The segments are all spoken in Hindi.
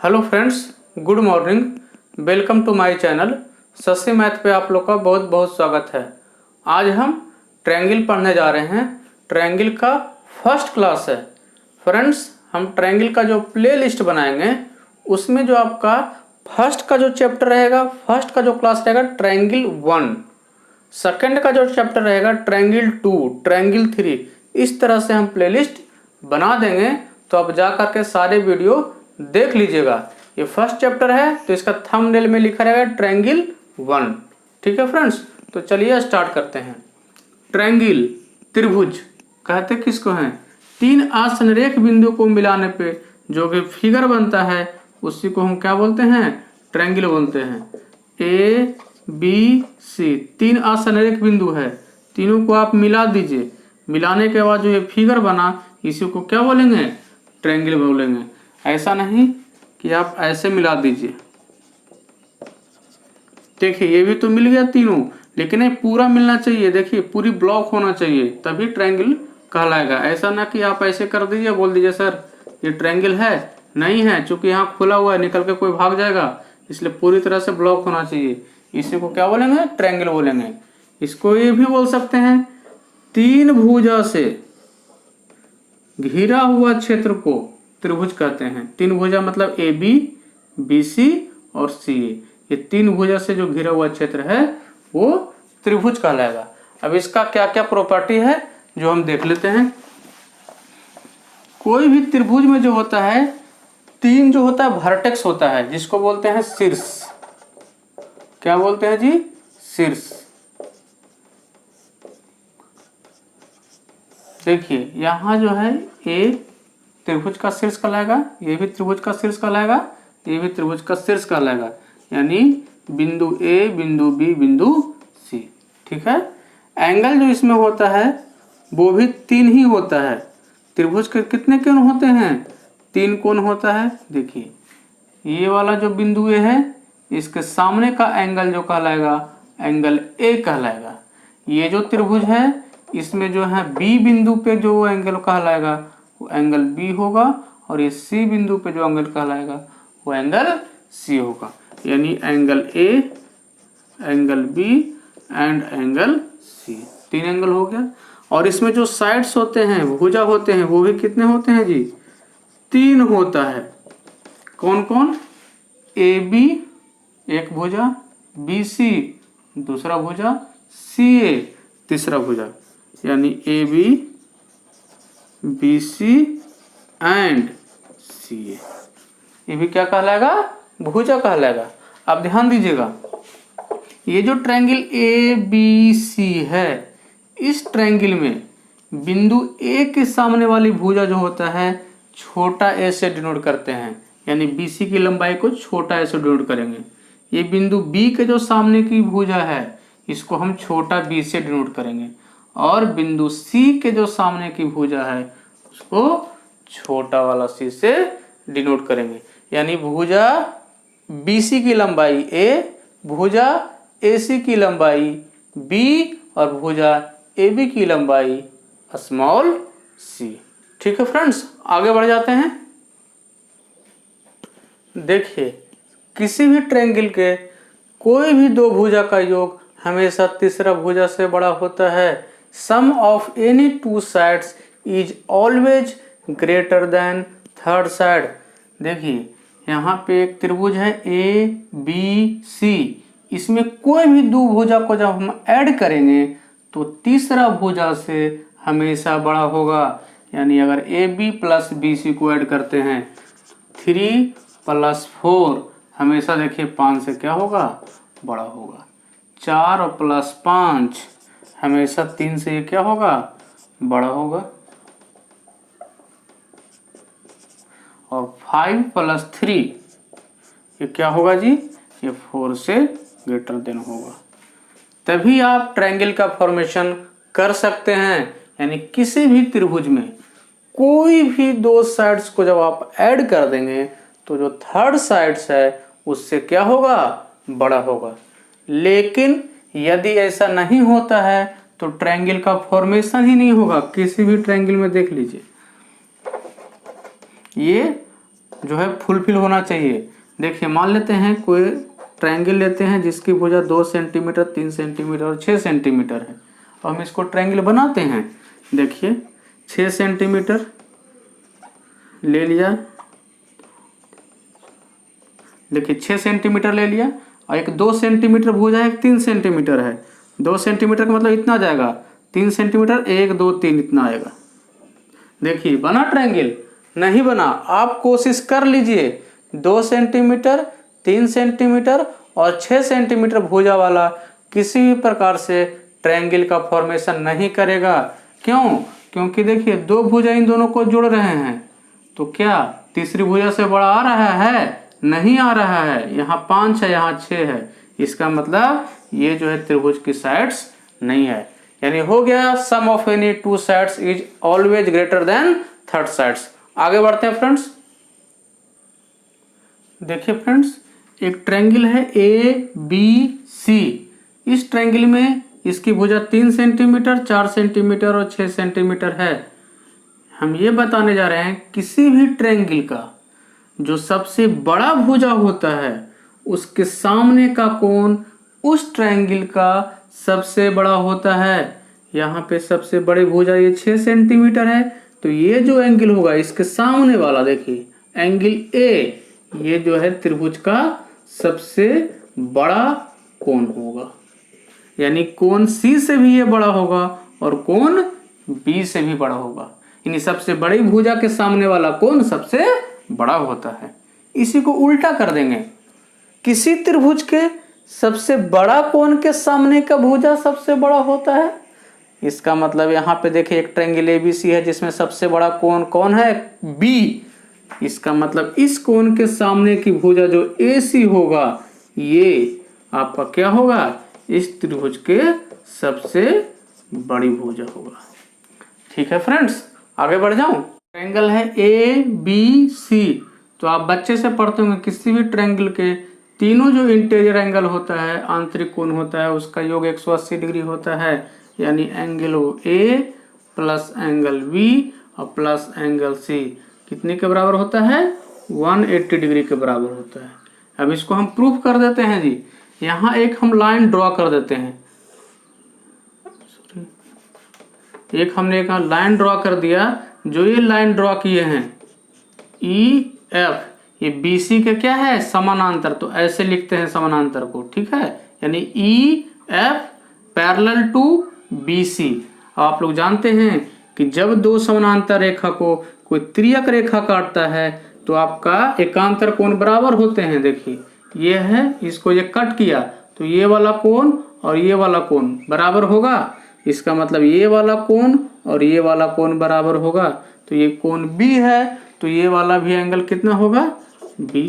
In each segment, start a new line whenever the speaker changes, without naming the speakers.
Hello friends, good morning. Welcome to my channel. Shashi math पे आप लोग का बहुत बहुत स्वागत है। आज हम ट्रायंगल पढ़ने जा रहे हैं। ट्रायंगल का फर्स्ट क्लास है। फ्रेंड्स, हम ट्रायंगल का जो प्ले लिस्ट बनाएंगे उसमें जो आपका फर्स्ट का जो चैप्टर रहेगा, फर्स्ट का जो क्लास रहेगा ट्रायंगल 1, सेकंड का जो चैप्टर रहेगा ट्रायंगल 2, ट्रायंगल 3, इस तरह से हम प्ले लिस्ट बना देंगे। तो आप जा करके सारे वीडियो देख लीजिएगा। ये फर्स्ट चैप्टर है तो इसका थंबनेल में लिखा रहेगा ट्रायंगल 1। ठीक है फ्रेंड्स, तो चलिए स्टार्ट करते हैं। ट्रायंगल त्रिभुज कहते किसको हैं? तीन आसनरेख बिंदु को मिलाने पे जो भी फिगर बनता है उसी को हम क्या बोलते हैं? ट्रायंगल बोलते हैं। ए बी सी तीन आसनरेख बिंदु है, तीनों को आप मिला दीजिए। मिलाने के बाद जो ये फिगर बना इसी को क्या बोलेंगे? ट्रायंगल बोलेंगे। ऐसा नहीं कि आप ऐसे मिला दीजिए। देखिए ये भी तो मिल गया तीनों, लेकिन ये पूरा मिलना चाहिए। देखिए पूरी ब्लॉक होना चाहिए तभी ट्रायंगल कहलाएगा। ऐसा ना कि आप ऐसे कर दीजिए, बोल दीजिए सर ये ट्रायंगल है, नहीं है, क्योंकि यहाँ खुला हुआ है, निकल के कोई भाग जाएगा, इसलिए पूरी तरह से ब्लॉक होना चाहिए। इसी को क्या बोलेंगे? ट्रायंगल बोलेंगे। इसको ये भी बोल सकते हैं तीन भुजा से घिरा हुआ क्षेत्र को त्रिभुज कहते हैं। तीन भुजा मतलब ए बी, बी सी और सी ए। ये तीन भुजा से जो घिरा हुआ क्षेत्र है वो त्रिभुज कहलाएगा। अब इसका क्या क्या प्रॉपर्टी है जो हम देख लेते हैं। कोई भी त्रिभुज में जो होता है, तीन जो होता है वर्टेक्स होता है, जिसको बोलते हैं शीर्ष। क्या बोलते हैं जी? शीर्ष। देखिए यहां जो है ए त्रिभुज का शीर्ष कहलाएगा, ये भी त्रिभुज का शीर्ष कहलाएगा, ये भी त्रिभुज का शीर्ष कहलाएगा। यानी बिंदु ए, बिंदु बी, बिंदु सी। ठीक है। एंगल जो इसमें होता है वो भी तीन ही होता है। त्रिभुज के कितने कोण होते हैं? तीन कोण होता है। देखिए ये वाला जो बिंदु ए है इसके सामने का एंगल जो कहलाएगा एंगल ए कहलाएगा। ये जो त्रिभुज है इसमें जो है बी बिंदु पे जो एंगल कहलाएगा वो एंगल बी होगा, और ये सी बिंदु पे जो एंगल कहलाएगा वो एंगल सी होगा। यानी angle A, angle B and angle C, तीन एंगल हो गया। और इसमें जो साइड्स होते हैं, भुजा होते हैं, वो भी कितने होते हैं जी? तीन होता है। कौन कौन? ए बी एक भुजा, बी सी दूसरा भुजा, सी ए तीसरा भुजा। यानी A B, B C and C A, ये भी क्या कहलाएगा? भुजा कहलाएगा। अब ध्यान दीजिएगा, ये जो ट्रायंगल ए बी सी है, इस ट्रायंगल में बिंदु ए के सामने वाली भुजा जो होता है छोटा ए से डिनोट करते हैं। यानी बी सी की लंबाई को छोटा ए से डिनोट करेंगे। ये बिंदु बी के जो सामने की भुजा है इसको हम छोटा बी से डिनोट करेंगे, और बिंदु सी के जो सामने की भुजा है उसको छोटा वाला सी से डिनोट करेंगे। यानी भुजा BC की लंबाई A, भुजा AC की लंबाई B और भुजा AB की लंबाई स्मॉल c। ठीक है फ्रेंड्स, आगे बढ़ जाते हैं। देखिए किसी भी ट्रायंगल के कोई भी दो भुजा का योग हमेशा तीसरा भुजा से बड़ा होता है। Sum of any two sides is always greater than third side. देखिए यहाँ पे एक त्रिभुज है ए बी सी, इसमें कोई भी दो भुजा को जब हम ऐड करेंगे तो तीसरा भुजा से हमेशा बड़ा होगा। यानी अगर A B plus B C को ऐड करते हैं 3 + 4 हमेशा देखिए 5 से क्या होगा? बड़ा होगा। 4 + 5 हमेशा 3 से ये क्या होगा? बड़ा होगा। और 5 + 3 ये क्या होगा जी? ये 4 से ग्रेटर देन होगा। तभी आप ट्रायंगल का फॉर्मेशन कर सकते हैं। यानी किसी भी त्रिभुज में कोई भी दो साइड्स को जब आप ऐड कर देंगे तो जो थर्ड साइड्स है उससे क्या होगा? बड़ा होगा। लेकिन यदि ऐसा नहीं होता है तो ट्रायंगल का फॉर्मेशन ही नहीं होगा। किसी भी ट्रायंगल में देख लीजिए, ये जो है फुलफिल होना चाहिए। देखिए मान लेते हैं कोई ट्रायंगल लेते हैं जिसकी भुजा 2 सेंटीमीटर, 3 सेंटीमीटर और 6 सेंटीमीटर है, और हम इसको ट्रायंगल बनाते हैं। देखिए 6 सेंटीमीटर ले लिया, देखिए 6 सेंटीमीटर ले लिया, और एक 2 सेंटीमीटर भुजा है, एक 3 सेंटीमीटर है। 2 सेंटीमीटर का मतलब इतना जाएगा, 3 सेंटीमीटर 1 2 3 इतना आएगा। देखिए बना ट्रायंगल? नहीं बना। आप कोशिश कर लीजिए 2 सेंटीमीटर, 3 सेंटीमीटर और 6 सेंटीमीटर भुजा वाला किसी भी प्रकार से ट्रायंगल का फॉर्मेशन नहीं करेगा। क्यों? क्योंकि देखिए 2 भुजा इन दोनों को जोड़ रहे हैं, तो क्या तीसरी भुजा से बड़ा आ रहा है? नहीं आ रहा है। यहाँ 5 है, यहाँ 6 है, इसका मतलब ये जो है त्रिभुज की साइड्स नहीं है। यानी हो गया sum of any 2 sides is always greater than third sides. आगे बढ़ते हैं फ्रेंड्स। देखिए फ्रेंड्स, एक ट्रायंगल है ABC। इस ट्रायंगल में इसकी भुजा 3 सेंटीमीटर, 4 सेंटीमीटर और 6 सेंटीमीटर है। हम ये बताने जा रहे हैं किसी भी ट्रायंगल का जो सबसे बड़ा भुजा होता है उसके सामने का कोण उस ट्रायंगल का सबसे बड़ा होता है। यहाँ पे सबसे बड़ी भुजा ये 6 सेंटीमीटर है, तो ये जो एंगल होगा इसके सामने वाला, देखिए एंगल ए, ये जो है त्रिभुज का सबसे बड़ा कोण होगा। यानी कोण सी से भी ये बड़ा होगा और कोण बी से भी बड़ा होगा। यानी सबसे बड़ी भुजा के सामने वाला कोण सबसे बड़ा होता है। इसी को उल्टा कर देंगे, किसी त्रिभुज के सबसे बड़ा कोण के सामने का भुजा सबसे बड़ा होता है। इसका मतलब यहाँ पे देखिए एक ट्रायंगल ABC है जिसमें सबसे बड़ा कोण कौन है? B। इसका मतलब इस कोण के सामने की भुजा जो AC होगा ये आपका क्या होगा? इस त्रिभुज के सबसे बड़ी भुजा होगा। ठीक है फ्रेंड्स, आगे बढ़ जाऊं। ट्रायंगल है ABC, तो आप बच्चे से पढ़ते होंगे किसी भी ट्रायंगल के तीनों जो इंटीरियर एंगल होता है, आंतरिक कोण होता है, उसका योग 180 डिग्री होता है। यानी angle A plus angle B और प्लस एंगल C कितने के बराबर होता है? 180 डिग्री के बराबर होता है। अब इसको हम प्रूफ कर देते हैं जी। यहाँ एक हम लाइन ड्रॉ कर देते हैं, एक हमने एक लाइन ड्रॉ कर दिया। जो ये लाइन ड्रॉ किए हैं EF, ये BC के क्या है? समानांतर। तो ऐसे लिखते हैं समानांतर को, ठीक है। यानी EF पैरेलल टू BC। आप लोग जानते हैं कि जब दो समानांतर रेखा को कोई त्रियक रेखा काटता है तो आपका एकांतर कोण बराबर होते हैं। देखिए ये है, इसको ये कट किया तो ये वाला कोण और ये वाला कोण बराबर होगा। इसका मतलब ये वाला कोण और ये वाला कोण बराबर होगा। तो ये कोण B है, तो ये वाला भी एंगल कितना होगा? B।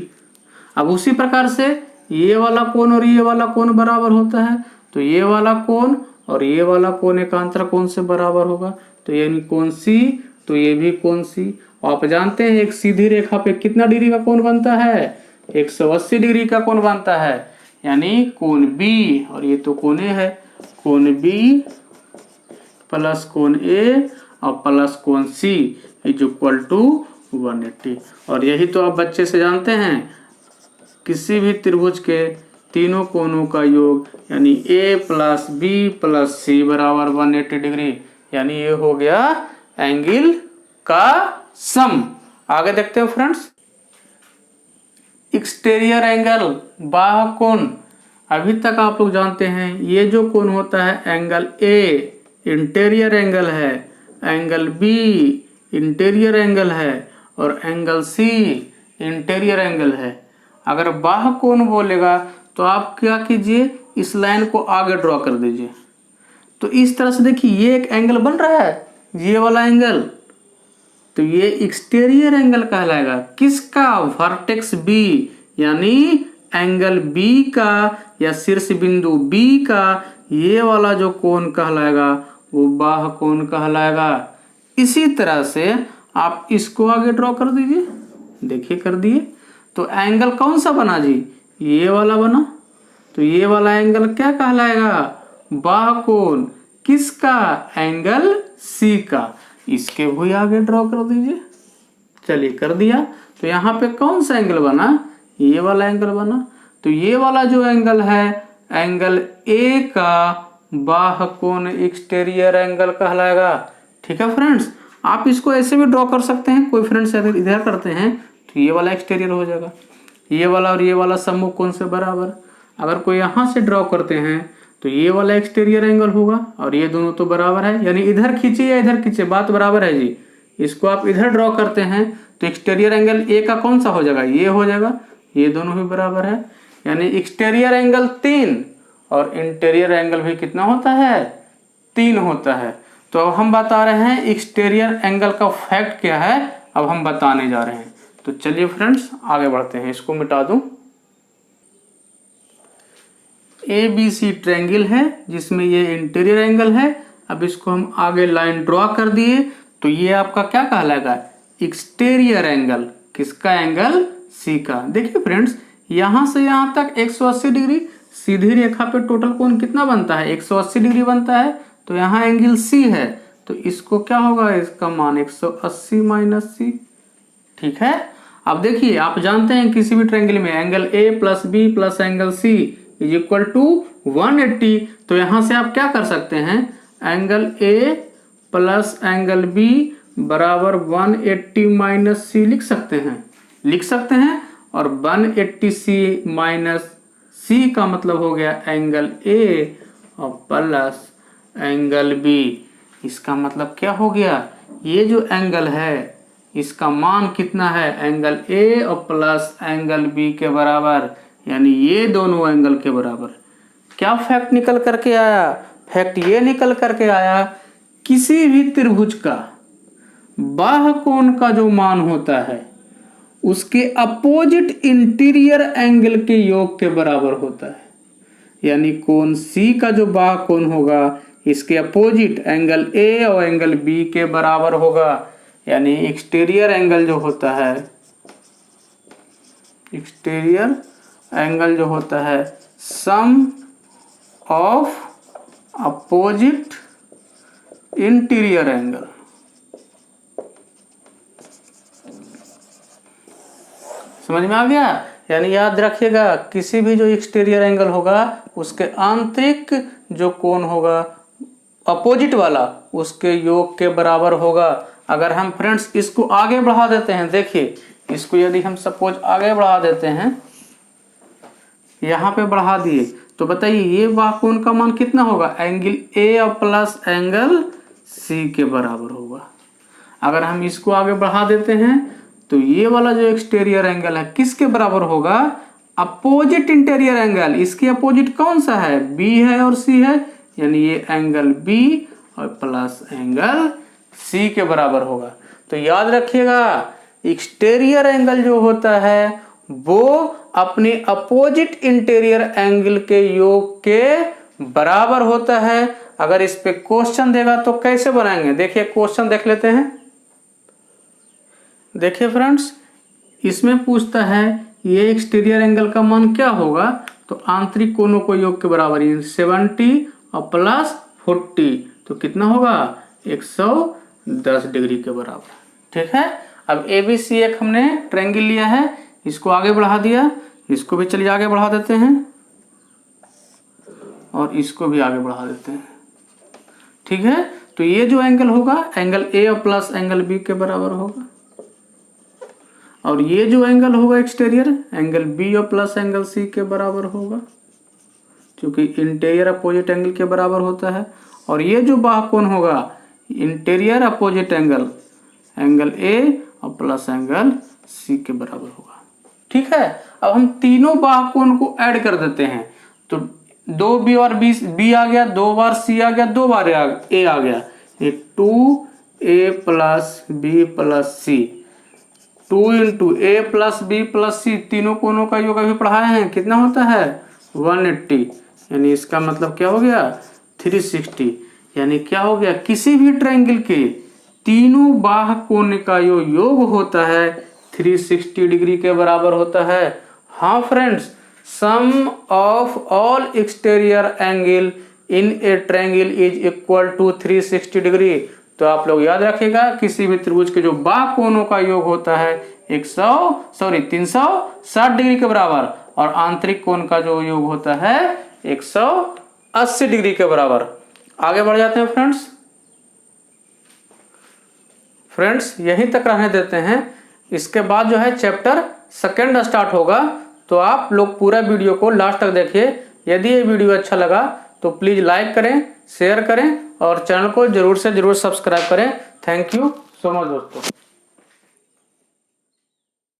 अब उसी प्रकार से ये वाला कोण और ये वाला कोण बराबर होता है, तो ये वाला कोण और ये वाला कोण एकांतर कोण से बराबर होगा। तो यानी कोण C, तो ये भी कोण C। आप जानते हैं एक सीधी रेखा पे कितना डिग्री का कोण बनता है? 180 डिग्री का कोण बनता है। यानी कोण B, और ये तो कोण A है, कोण B प्लस कोण A और प्लस कोण C इज इक्वल टू 180। और यही तो आप बच्चे से जानते हैं, किसी भी त्रिभुज के तीनों कोणों का योग यानी A plus B plus C बराबर 180 डिग्री। यानी ये हो गया एंगल का सम। आगे देखते हैं फ्रेंड्स, एक्सटीरियर एंगल, बाह्य कोण। अभी तक आप लोग जानते हैं ये जो कोण होता है एंगल A इंटीरियर एंगल है, एंगल B इंटीरियर एंगल है और एंगल C इंटीरियर एंगल है। अगर बाह्य कोण बोलेगा तो आप क्या कीजिए, इस लाइन को आगे ड्रॉ कर दीजिए। तो इस तरह से देखिए ये एक एंगल बन रहा है, ये वाला एंगल, तो ये एक्सटीरियर एंगल कहलाएगा। किसका? वर्टेक्स B, यानी एंगल B का या शीर्ष बिंदु B का ये वाला जो कोण कहलाएगा वो बाह्य कोण कहलाएगा। इसी तरह से आप इसको आगे ड्रॉ कर दीजिए। देखिए कर दिए, तो एंगल कौन सा बना जी? ये वाला बना। तो ये वाला एंगल क्या कहलाएगा? बाह्य कोण। किसका? एंगल C का। इसके भी आगे ड्रॉ कर दीजिए। चलिए कर दिया। तो यहाँ पे कौन सा एंगल बना, ये वाला एंगल बना। तो ये वाला जो एंगल है एंगल ए का बाह्य कोण एक्सटीरियर एंगल कहलाएगा। ठीक है फ्रेंड्स, आप इसको ऐसे भी ड्रॉ कर सकते हैं। कोई फ्रेंड्स अगर इधर करते हैं तो ये वाला एक्सटीरियर हो जाएगा, ये वाला और ये वाला सम्मुख कोण से बराबर। अगर कोई यहाँ से ड्रॉ करते हैं तो ये वाला एक्सटीरियर एंगल होगा और ये दोनों तो बराबर है, यानी इधर खींचे या इधर खींचे बात बराबर है जी। इसको आप इधर ड्रॉ करते हैं तो एक्सटीरियर एंगल ए का कौन सा हो जाएगा, ये हो जाएगा। ये दोनों भी बराबर है, यानी एक्सटीरियर एंगल 3 और इंटीरियर एंगल भी कितना होता है, 3 होता है। तो अब हम बता रहे हैं एक्सटीरियर एंगल का फैक्ट क्या है, अब हम बताने जा रहे हैं। तो चलिए फ्रेंड्स आगे बढ़ते हैं। इसको मिटा दूं। ABC ट्रायंगल है जिसमें ये इंटीरियर एंगल है। अब इसको हम आगे लाइन ड्रॉ कर दिए तो ये आपका क्या कहलाएगा, एक्सटीरियर एंगल। किसका एंगल, C का। देखिए फ्रेंड्स, यहां से यहां तक 180 डिग्री, सीधी रेखा पे टोटल कोण कितना बनता है, 180 डिग्री बनता है। तो यहाँ एंगल C है तो इसको क्या होगा, इसका मान 180 माइनस C। ठीक है। अब देखिए, आप जानते हैं किसी भी ट्रायंगल में angle A plus B plus angle C is equal to 180। तो यहां से आप क्या कर सकते हैं, angle A plus angle B बराबर 180 माइनस C लिख सकते हैं। और 180C माइनस C का मतलब हो गया एंगल A और प्लस एंगल B। इसका मतलब क्या हो गया, ये जो एंगल है इसका मान कितना है, एंगल A और प्लस एंगल B के बराबर, यानी ये दोनों एंगल के बराबर। क्या फैक्ट निकल करके आया, फैक्ट ये निकल करके आया, किसी भी त्रिभुज का बाह्य कोण का जो मान होता है उसके अपोजिट इंटीरियर एंगल के योग के बराबर होता है। यानी कोण C का जो बाह्य कोण होगा इसके अपोजिट एंगल A और एंगल B के बराबर होगा। यानी एक्सटीरियर एंगल जो होता है, एक्सटीरियर एंगल जो होता है sum of opposite interior angle. समझ में आ गया। यानी याद रखिएगा, किसी भी जो एक्सटीरियर एंगल होगा उसके आंतरिक जो कोण होगा अपोजिट वाला उसके योग के बराबर होगा। अगर हम फ्रेंड्स इसको आगे बढ़ा देते हैं, देखिए इसको यदि हम सपोज आगे बढ़ा देते हैं, यहाँ पे बढ़ा दिए तो बताइए ये बाह्य कोण का मान कितना होगा, एंगल A और प्लस एंगल C के बराबर होगा। अगर हम इसको आगे बढ़ा देते हैं तो ये वाला जो एक्सटीरियर एंगल है किसके बराबर होगा, अपोजिट इंटीरियर एंगल। इसके अपोजिट कौन सा है, B है और C है, यानी ये एंगल B और प्लस एंगल C के बराबर होगा। तो याद रखिएगा, एक्सटीरियर एंगल जो होता है वो अपने अपोजिट इंटीरियर एंगल के योग के बराबर होता है। अगर इस पे क्वेश्चन देगा तो कैसे बनाएंगे, देखिए क्वेश्चन देख लेते हैं। देखिए फ्रेंड्स, इसमें पूछता है ये एक्सटीरियर एंगल का मान क्या होगा, तो आंतरिक कोणों को योग के बराबर 70 और प्लस 40 तो कितना होगा, 110 डिग्री के बराबर। ठीक है। अब ABC एक हमने ट्रायंगल लिया है, इसको आगे बढ़ा दिया, इसको भी चलिए आगे बढ़ा देते हैं और इसको भी आगे बढ़ा देते हैं। ठीक है। तो ये जो एंगल होगा एंगल A और प्लस एंगल B के बराबर होगा, और ये जो एंगल होगा एक्सटीरियर एंगल B और प्लस एंगल C के बराबर होगा, क्योंकि इंटीरियर अपोजिट एंगल के बराबर होता है। और ये जो बाह्य कोण होगा interior opposite angle angle A और प्लस एंगल C के बराबर होगा। ठीक है। अब हम तीनों बाह्य कोण को ऐड कर देते हैं, तो 2B और B आ गया, 2 बार C आ गया, 2 बार A आ गया, ये 2A plus B plus C, 2 into A plus B plus C, तीनों कोणों का योग अभी पढ़ाए हैं, कितना होता है 180। यानी इसका मतलब क्या हो गया 360। यानी क्या हो गया, किसी भी ट्रायंगल के तीनों बाह्य कोण का जो योग होता है 360 डिग्री के बराबर होता है। हाँ friends, sum of all exterior angle in a triangle is equal to 360 degree. तो आप लोग याद रखिएगा, किसी भी त्रिभुज के जो बाह्य कोणों का योग होता है 360 डिग्री के बराबर, और आंतरिक कोण का जो योग होता है 180 डिग्री के बराबर। आगे बढ़ जाते हैं फ्रेंड्स यहीं तक रहने देते हैं। इसके बाद जो है चैप्टर सेकंड स्टार्ट होगा, तो आप लोग पूरा वीडियो को लास्ट तक देखिए। यदि ये वीडियो अच्छा लगा तो प्लीज लाइक करें, शेयर करें और चैनल को जरूर से जरूर सब्सक्राइब करें। थैंक यू सो मच दोस्तों।